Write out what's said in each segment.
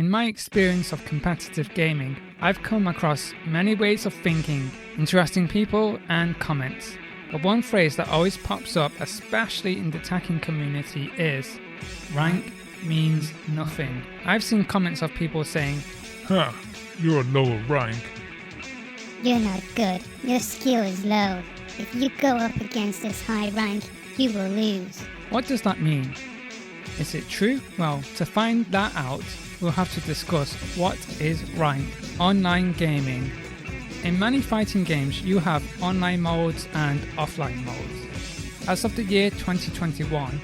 In my experience of competitive gaming, I've come across many ways of thinking, interesting people and comments. But one phrase that always pops up, especially in the Tekken community, is rank means nothing. I've seen comments of people saying, "Huh, you're a lower rank." "You're not good. Your skill is low. If you go up against this high rank, you will lose." What does that mean? Is it true? Well, to find that out, we'll have to discuss what is rank. Online gaming. In many fighting games, you have online modes and offline modes. As of the year 2021,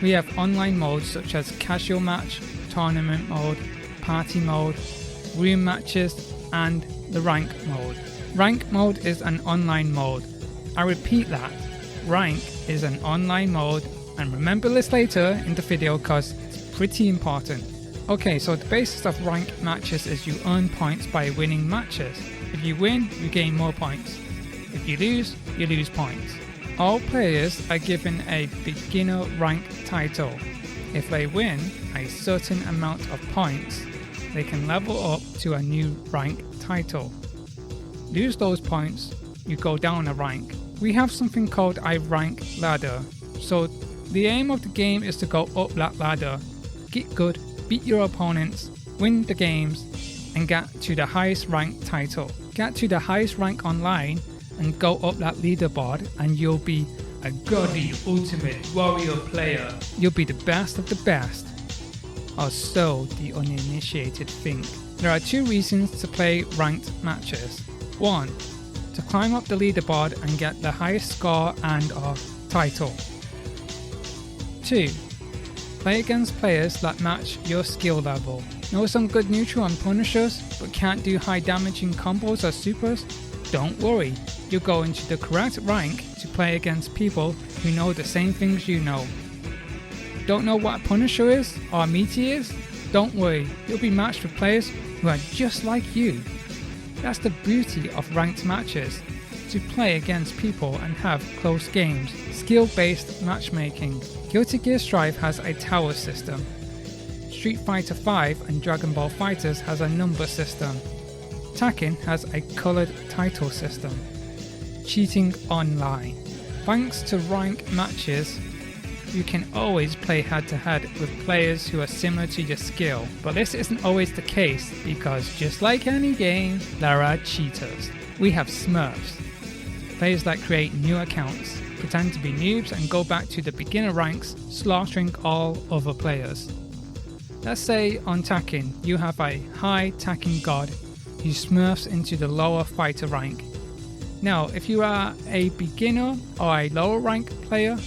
we have online modes such as casual match, tournament mode, party mode, room matches, and the rank mode. Rank mode is an online mode. I repeat that. Rank is an online mode, and remember this later in the video because it's pretty important. Okay, so the basis of rank matches is you earn points by winning matches. If you win, you gain more points. If you lose points. All players are given a beginner rank title. If they win a certain amount of points, they can level up to a new rank title. Lose those points, you go down a rank. We have something called a rank ladder. So the aim of the game is to go up that ladder, get good, beat your opponents, win the games, and get to the highest rank title. Get to the highest rank online and go up that leaderboard and you'll be a godly ultimate warrior player. You'll be the best of the best. Or so the uninitiated think. There are two reasons to play ranked matches. 1. To climb up the leaderboard and get the highest score and or title. 2. Play against players that match your skill level. Know some good neutral and punishers, but can't do high damaging combos or supers? Don't worry, you'll go into the correct rank to play against people who know the same things you know. Don't know what a punisher is or a meaty is? Don't worry, you'll be matched with players who are just like you. That's the beauty of ranked matches, to play against people and have close games. Skill-based matchmaking. Guilty Gear Strive has a tower system. Street Fighter V and Dragon Ball FighterZ has a number system. Tekken has a coloured title system. Cheating online. Thanks to rank matches, you can always play head-to-head with players who are similar to your skill, but this isn't always the case because just like any game, there are cheaters. We have smurfs, players that create new accounts, pretend to be noobs and go back to the beginner ranks, slaughtering all other players. Let's say on Tekken, you have a high Tekken god who smurfs into the lower fighter rank. Now, if you are a beginner or a lower rank player,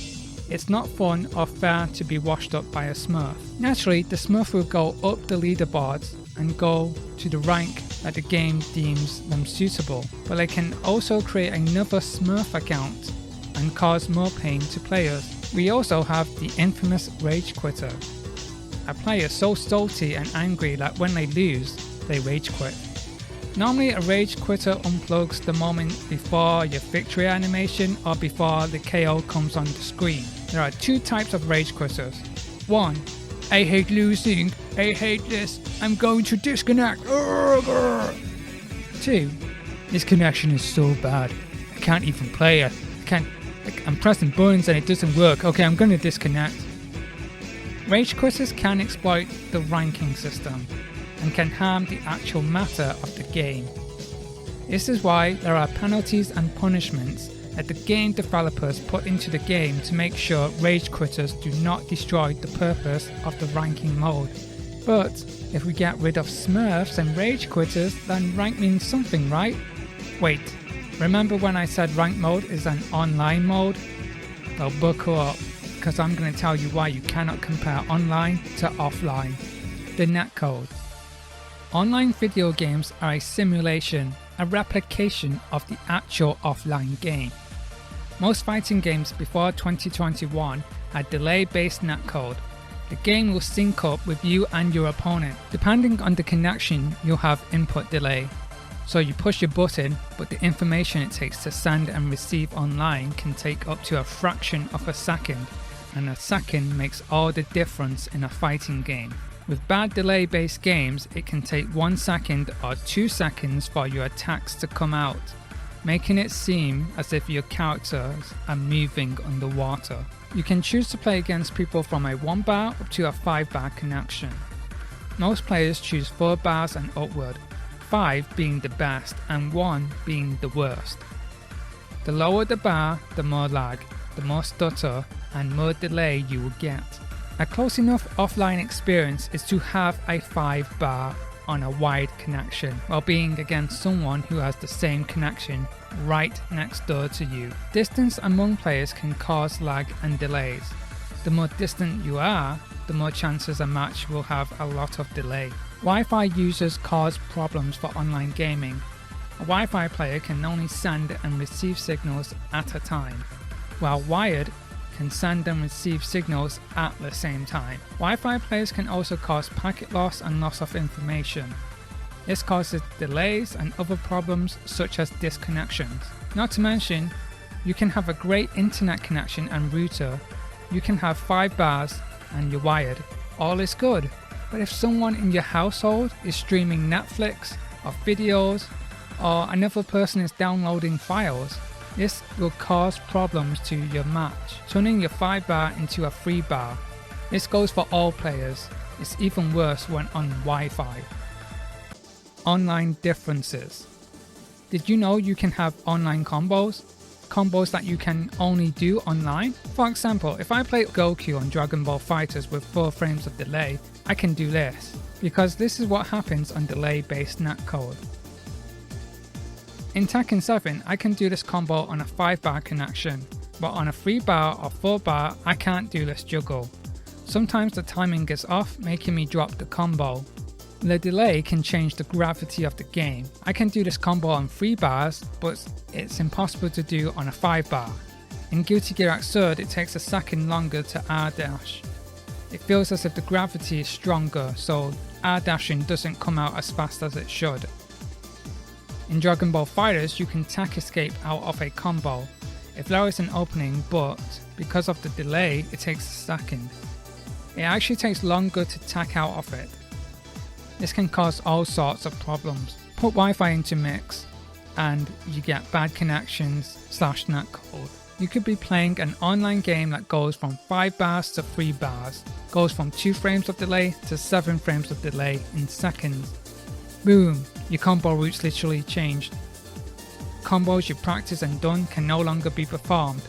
it's not fun or fair to be washed up by a smurf. Naturally, the smurf will go up the leaderboards and go to the rank that the game deems them suitable, but they can also create another smurf account and cause more pain to players. We also have the infamous rage quitter. A player so salty and angry that when they lose, they rage quit. Normally a rage quitter unplugs the moment before your victory animation or before the KO comes on the screen. There are two types of rage quitters. 1. I hate losing, I hate this, I'm going to disconnect. 2. This connection is so bad, I can't even play it. I'm pressing buttons and it doesn't work. Okay, I'm going to disconnect. Rage quitters can exploit the ranking system and can harm the actual matter of the game. This is why there are penalties and punishments that the game developers put into the game to make sure rage quitters do not destroy the purpose of the ranking mode. But if we get rid of smurfs and rage quitters, then rank means something, right? Wait, remember when I said rank mode is an online mode? Well, buckle up, because I'm going to tell you why you cannot compare online to offline. The Netcode. Online video games are a simulation, a replication of the actual offline game. Most fighting games before 2021 had delay-based netcode. The game will sync up with you and your opponent. Depending on the connection, you'll have input delay. So you push your button, but the information it takes to send and receive online can take up to a fraction of a second, and a second makes all the difference in a fighting game. With bad delay based games, it can take 1 second or 2 seconds for your attacks to come out, making it seem as if your characters are moving underwater. You can choose to play against people from a 1 bar up to a 5 bar connection. Most players choose 4 bars and upward, 5 being the best and 1 being the worst. The lower the bar, the more lag, the more stutter and more delay you will get. A close enough offline experience is to have a 5 bar on a wide connection while being against someone who has the same connection right next door to you. Distance among players can cause lag and delays. The more distant you are, the more chances a match will have a lot of delay. Wi-Fi users cause problems for online gaming. A Wi-Fi player can only send and receive signals at a time, while wired can send and receive signals at the same time. Wi-Fi players can also cause packet loss and loss of information. This causes delays and other problems such as disconnections. Not to mention, you can have a great internet connection and router, you can have 5 bars and you're wired, all is good. But if someone in your household is streaming Netflix or videos, or another person is downloading files, this will cause problems to your match, turning your 5 bar into a 3 bar. This goes for all players. It's even worse when on Wi-Fi. Online differences. Did you know you can have online combos? Combos that you can only do online? For example, if I play Goku on Dragon Ball FighterZ with 4 frames of delay, I can do this, because this is what happens on delay-based netcode. In Tekken 7, I can do this combo on a 5 bar connection, but on a 3 bar or 4 bar, I can't do this juggle. Sometimes the timing is off, making me drop the combo. The delay can change the gravity of the game. I can do this combo on 3 bars, but it's impossible to do on a 5 bar. In Guilty Gear Xrd, it takes a second longer to R-dash. It feels as if the gravity is stronger, so R-dashing doesn't come out as fast as it should. In Dragon Ball FighterZ, you can tack escape out of a combo if there is an opening, but because of the delay, it takes a second. It actually takes longer to tack out of it. This can cause all sorts of problems. Put Wi-Fi into mix and you get bad connections / netcode. You could be playing an online game that goes from 5 bars to 3 bars, goes from 2 frames of delay to 7 frames of delay in seconds. Boom, your combo route's literally changed. Combos you practice and done can no longer be performed.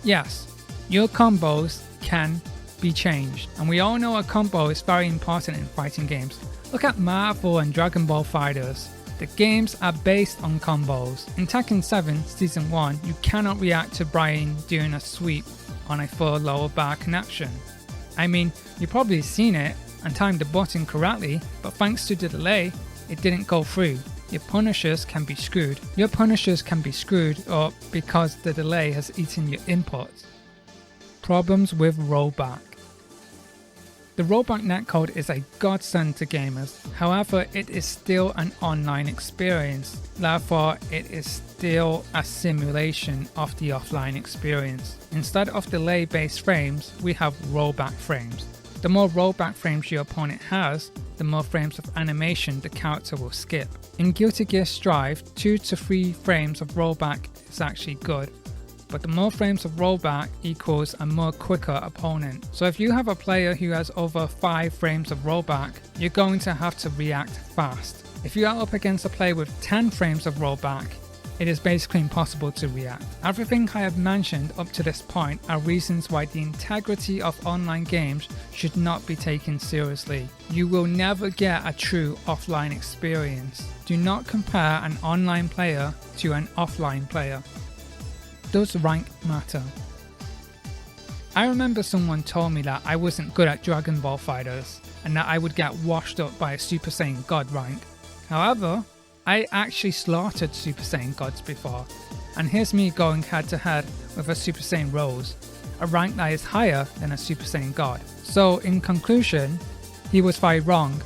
Yes, your combos can be changed, and we all know a combo is very important in fighting games. Look at Marvel and Dragon Ball FighterZ. The games are based on combos. In Tekken 7 Season 1, you cannot react to Brian doing a sweep on a 4 lower bar connection. I mean, you've probably seen it and timed the button correctly, but thanks to the delay, it didn't go through. Your punishers can be screwed. Your punishers can be screwed or because the delay has eaten your input. Problems with rollback. The rollback netcode is a godsend to gamers. However, it is still an online experience. Therefore, it is still a simulation of the offline experience. Instead of delay-based frames, we have rollback frames. The more rollback frames your opponent has, the more frames of animation the character will skip. In Guilty Gear Strive, 2 to 3 frames of rollback is actually good, but the more frames of rollback equals a more quicker opponent. So if you have a player who has over 5 frames of rollback, you're going to have to react fast. If you are up against a player with 10 frames of rollback, it is basically impossible to react. Everything I have mentioned up to this point are reasons why the integrity of online games should not be taken seriously. You will never get a true offline experience. Do not compare an online player to an offline player. Does rank matter? I remember someone told me that I wasn't good at Dragon Ball FighterZ and that I would get washed up by a Super Saiyan God rank. However, I actually slaughtered Super Saiyan Gods before, and here's me going head to head with a Super Saiyan Rose, a rank that is higher than a Super Saiyan God. So in conclusion, he was very wrong,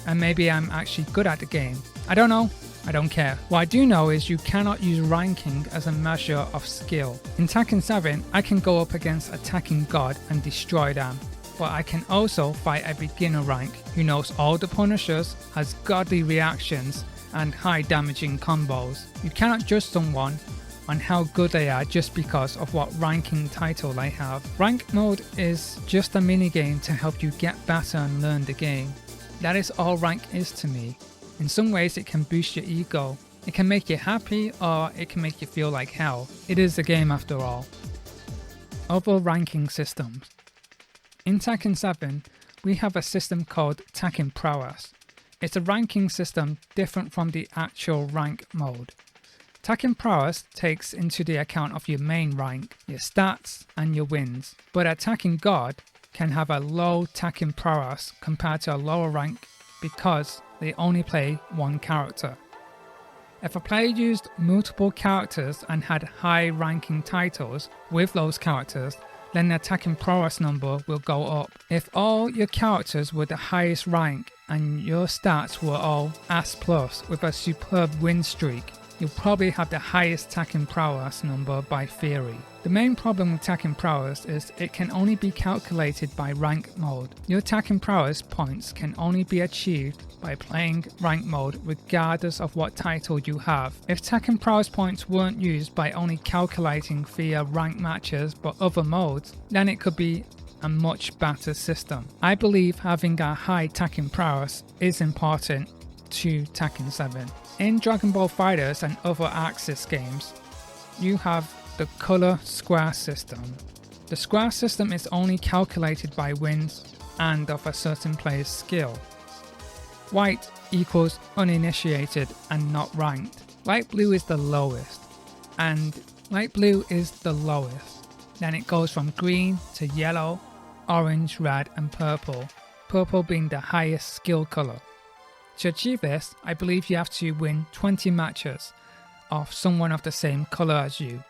and maybe I'm actually good at the game. I don't know, I don't care. What I do know is you cannot use ranking as a measure of skill. In Tekken 7, I can go up against a Tekken God and destroy them. but I can also fight a beginner rank who knows all the punishers, has godly reactions, and high damaging combos. You cannot judge someone on how good they are just because of what ranking title they have. Rank mode is just a minigame to help you get better and learn the game. That is all rank is to me. In some ways it can boost your ego. It can make you happy or it can make you feel like hell. It is a game after all. Other ranking systems. In Tekken 7, we have a system called Tekken Prowess. It's a ranking system different from the actual rank mode. Tekken Prowess takes into the account of your main rank, your stats and your wins, but a Tekken God can have a low Tekken Prowess compared to a lower rank because they only play one character. If a player used multiple characters and had high ranking titles with those characters, then their Tekken Prowess number will go up. If all your characters were the highest rank and your stats were all S+ with a superb win streak, you'll probably have the highest Tekken Prowess number by theory. The main problem with Tekken Prowess is it can only be calculated by rank mode. Your Tekken Prowess points can only be achieved by playing rank mode regardless of what title you have. If Tekken Prowess points weren't used by only calculating via rank matches but other modes, then it could be a much better system. I believe having a high Tekken Prowess is important to Tekken 7. In Dragon Ball FighterZ and other Axis games, you have the color square system. The square system is only calculated by wins and of a certain player's skill. White equals uninitiated and not ranked. Light blue is the lowest, and light blue is the lowest. Then it goes from green to yellow, orange, red and purple, purple being the highest skill color. To achieve this, I believe you have to win 20 matches of someone of the same color as you.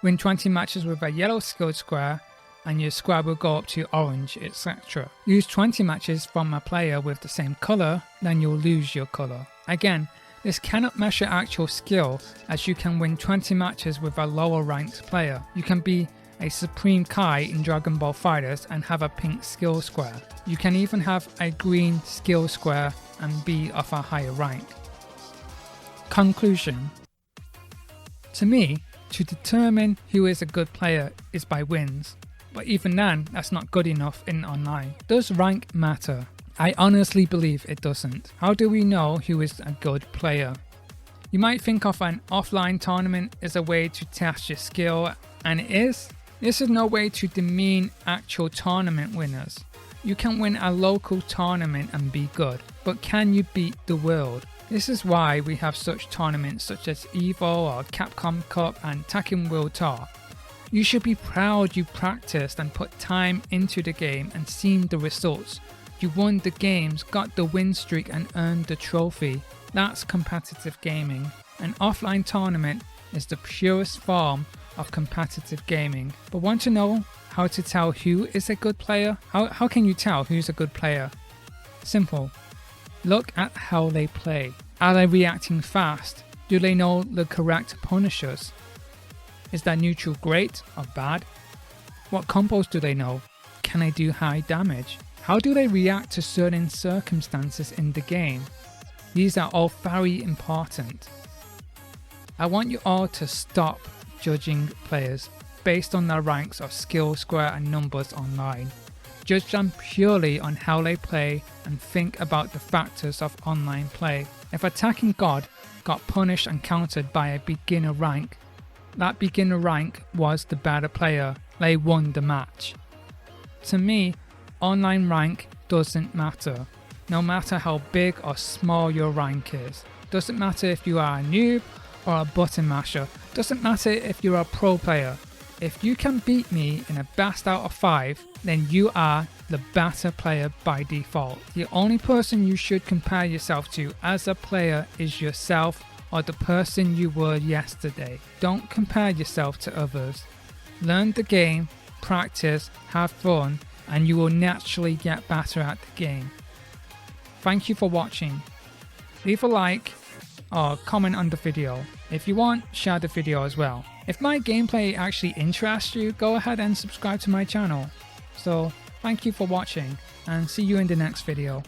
Win 20 matches with a yellow skilled square and your square will go up to orange, etc. Use 20 matches from a player with the same color, then you'll lose your color. Again, this cannot measure actual skill as you can win 20 matches with a lower ranked player. You can be a Supreme Kai in Dragon Ball FighterZ and have a pink skill square. You can even have a green skill square and be of a higher rank. Conclusion. To me, to determine who is a good player is by wins, but even then, that's not good enough in online. Does rank matter? I honestly believe it doesn't. How do we know who is a good player? You might think of an offline tournament as a way to test your skill, and it is. This is no way to demean actual tournament winners. You can win a local tournament and be good, but can you beat the world? This is why we have such tournaments such as EVO or Capcom Cup and Tekken World Tour. You should be proud you practiced and put time into the game and seen the results. You won the games, got the win streak and earned the trophy. That's competitive gaming. An offline tournament is the purest form of competitive gaming. But want to know how to tell who is a good player? How can you tell who's a good player? Simple. Look at how they play. Are they reacting fast? Do they know the correct punishers? Is their neutral great or bad? What combos do they know? Can they do high damage? How do they react to certain circumstances in the game? These are all very important. I want you all to stop judging players based on their ranks or skill square and numbers online. Judge them purely on how they play and think about the factors of online play. If a Tekken God got punished and countered by a beginner rank, that beginner rank was the better player. They won the match. To me, online rank doesn't matter. No matter how big or small your rank is. Doesn't matter if you are a noob or a button masher. Doesn't matter if you're a pro player. If you can beat me in a best out of 5, then you are the better player by default. The only person you should compare yourself to as a player is yourself or the person you were yesterday. Don't compare yourself to others. Learn the game, practice, have fun, and you will naturally get better at the game. Thank you for watching. Leave a like or comment on the video. If you want, share the video as well. If my gameplay actually interests you, go ahead and subscribe to my channel. So Thank you for watching and see you in the next video.